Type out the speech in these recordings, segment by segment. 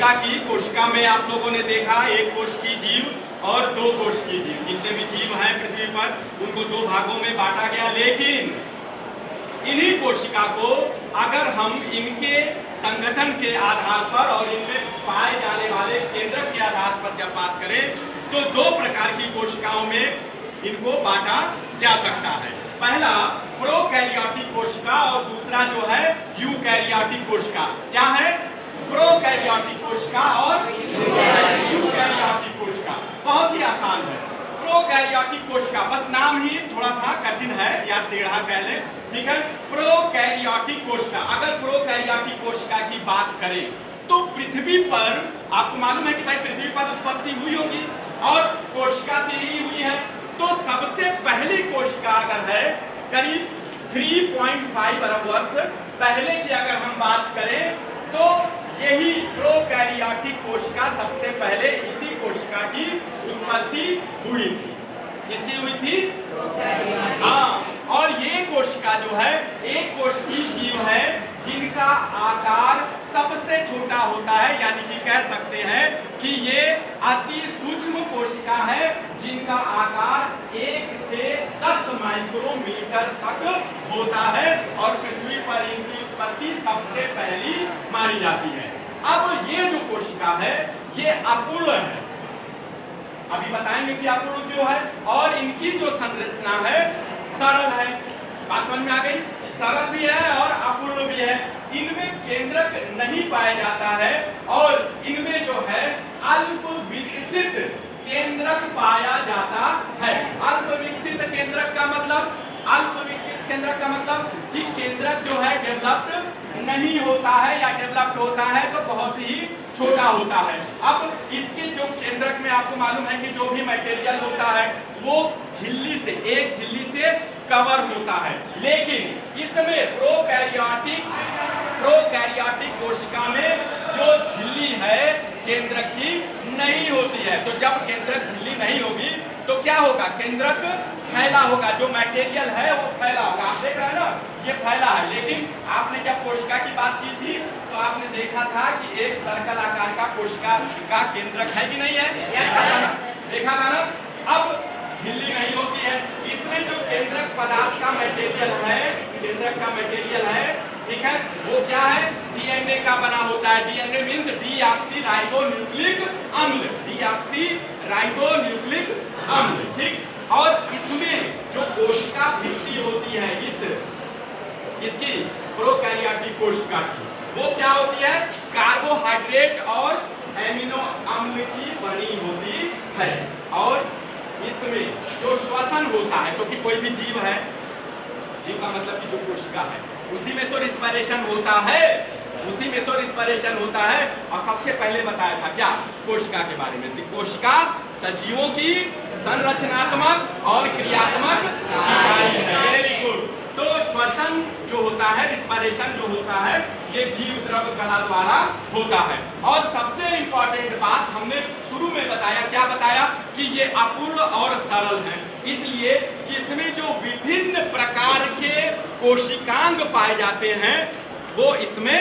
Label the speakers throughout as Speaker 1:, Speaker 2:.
Speaker 1: कोशिका में आप लोगों ने देखा एक कोश की जीव और दो कोश की जीव। जितने भी जीव हैं पृथ्वी पर उनको दो भागों में बांटा गया, लेकिन इन्हीं कोशिका को अगर हम इनके संगठन के आधार पर और इनमें पाए जाने वाले केंद्रक के आधार पर जब बात करें तो दो प्रकार की कोशिकाओं में इनको बांटा जा सकता है। पहला प्रोकैरियोटिक कोशिका और दूसरा जो है यूकैरियोटिक कोशिका। क्या है? प्रोकैरियोटिक कोशिका और यूकैरियोटिक कोशिका। बहुत ही आसान है। प्रोकैरियोटिक कोशिका, बस नाम ही थोड़ा सा कठिन है या टेढ़ा कह लें, ठीक है। प्रोकैरियोटिक कोशिका, अगर प्रोकैरियोटिक कोशिका की बात करें तो पृथ्वी पर आपको मालूम है कि भाई पृथ्वी पर उत्पत्ति हुई होगी और कोशिका से ही हुई है। तो सबसे पहली कोशिका अगर है करीब 3.5 अरब वर्ष पहले की अगर हम बात करें तो यही प्रोकैरियोटिक कोशिका सबसे पहले इसी कोशिका की उत्पत्ति हुई थी। किसकी हुई थी? हाँ। और ये कोशिका जो है एक कोश की जीव है जिनका आकार सबसे छोटा होता है, यानी कि कह सकते हैं कि ये अति सूक्ष्म कोशिका है जिनका आकार 1 से 10 माइक्रोमीटर तक होता है और पृथ्वी पर इनकी उत्पत्ति सबसे पहली मानी जाती है। अब ये जो कोशिका है ये अपूर्ण है, अभी बताएंगे कि अपूर्ण क्यों है। और इनकी जो संरचना है सरल है। बात समझ में आ गई? सरल भी है और अपूर्ण भी है। इनमें केंद्रक नहीं पाया जाता है और इनमें जो है अल्प विकसित केंद्रक पाया जाता है। अल्प विकसित केंद्रक का मतलब, अल्प विकसित केंद्रक का मतलब कि केंद्रक जो है डेवलप्ड नहीं होता है या डेवलप्ड होता है तो बहुत ही छोटा होता है। अब इसके जो केंद्रक में आपको मालूम है कि जो भी मटेरियल होता है वो झिल्ली से, एक झिल्ली से कवर होता है, लेकिन इसमें प्रोकैरियोटिक कोशिका में जो झिल्ली है केंद्रक की नहीं होती है। तो जब केंद्रक झिल्ली नहीं होगी तो क्या होगा? केंद्रक फैला होगा, जो मटेरियल है वो फैला होगा। आप देख रहे हैं ना, ये फैला है। लेकिन आपने जब कोशिका की बात की थी तो आपने देखा था कि एक सर्कल आकार का कोशिका का केंद्रक है कि नहीं है? देखा था ना। अब झिल्ली नहीं होती है, इसमें जो केंद्रक पदार्थ का मटेरियल है, केंद्रक का मटेरियल है, ठीक है, वो क्या है? डीएनए का बना होता है। डीएनए मींस डीऑक्सीराइबोन्यूक्लिक अम्ल, डीऑक्सीराइबोन्यूक्लिक अम्ल, ठीक। और इसमें जो कोशिका भित्ति होती है इसकी प्रोकैरियोटिक कोशिका की, वो क्या होती है? कार्बोहाइड्रेट और एमिनो अम्ल की बनी होती है। और इसमें जो श्वसन होता है, जो कि कोई भी जीव है, जीव का मतलब कि जो कोशिका है, उसी में तो रिस्पिरेशन होता है, उसी में तो रिस्पिरेशन होता है। और सबसे पहले बताया था क्या कोशिका के बारे में? कोशिका सजीवों की संरचनात्मक और क्रियात्मक इकाई है। Very good. तो श्वसन जो होता है, रिस्पिरेशन जो होता है, ये जीव द्रव कला द्वारा होता है। और सबसे इंपॉर्टेंट बात हमने शुरू में बताया, क्या बताया? कि ये अपूर्ण और सरल है, इसलिए इसमें जो विभिन्न प्रकार के कोशिकांग पाए जाते हैं वो इसमें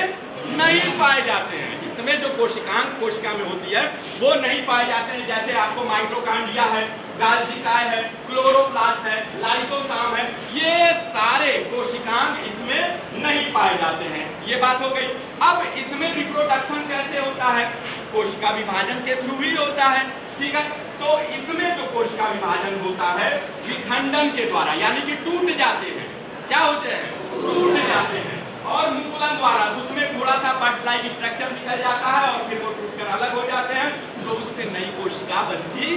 Speaker 1: नहीं पाए जाते हैं। इसमें जो कोशिकांग कोशिका में होती है वो नहीं पाए जाते हैं। जैसे आपको माइटोकॉन्ड्रिया है, गाल्जिकाय है, क्लोरोप्लास्ट है, लाइसोसोम है, ये सारे कोशिकांग इसमें नहीं पाए जाते हैं। ये बात हो गई। अब इसमें रिप्रोडक्शन कैसे होता है? कोशिका विभाजन के थ्रू ही होता है, ठीक है। तो इसमें जो कोशिका विभाजन होता है विखंडन के द्वारा, यानी कि टूट जाते हैं। क्या होते हैं? टूट जाते हैं। और मुकुलन द्वारा उसमें थोड़ा सा बट लाइक स्ट्रक्चर निकल जाता है और फिर वो टूटकर अलग हो जाते हैं, तो उससे नई कोशिका बनती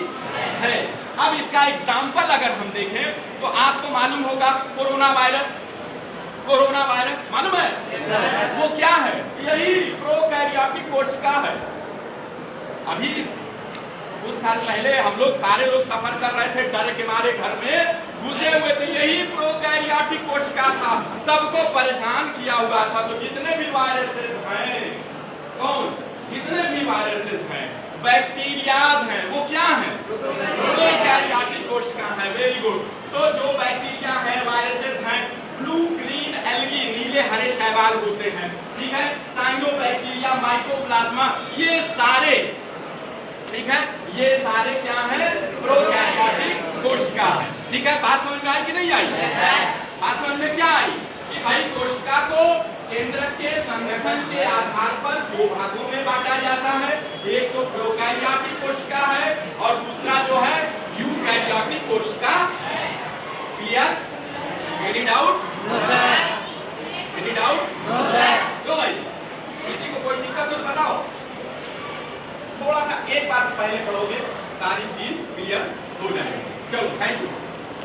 Speaker 1: है। अब इसका एग्जाम्पल अगर हम देखें तो आपको मालूम होगा कोरोना वायरस। कोरोना वायरस मालूम है? वो क्या है? यही प्रोकैरियोटिक कोशिका है। अभी कुछ साल पहले हम लोग सारे लोग सफर कर रहे थे, डर के मारे घर में घुसे हुए थे, यही प्रोकैरियोटिक कोशिका था, सबको परेशान किया हुआ था। तो जितने भी वायरसेस हैं, कौन? जितने भी वायरसेस हैं, बैक्टीरियाज हैं, वो क्या हैं? प्रोकैरियोटिक कोशिका है। Very good. तो जो बैक्टीरिया है, वायरसेस हैं, ब्लू ग्रीन एल्गी, नीले हरे शैवाल होते हैं, ठीक है। साइनोबैक्टीरिया, माइकोप्लाज्मा, ये सारे, ठीक है, ये सारे क्या है? प्रोकैरियोटिक कोशिका है। ठीक है, बात समझ में आई कि नहीं आई? बात समझ में क्या आई कि भाई कोशिका को केंद्रक के संगठन के आधार पर दो भागों में बांटा जाता है। एक तो प्रोकैरियोटिक कोशिका है और दूसरा जो है यूकैरियोटिक कोशिका। Clear? Any doubt? Any doubt? तो भाई किसी को कोई दिक्कत हो तो बताओ। थोड़ा सा एक बार पहले पढ़ोगे सारी चीज क्लियर हो जाएगी। चलो, थैंक यू।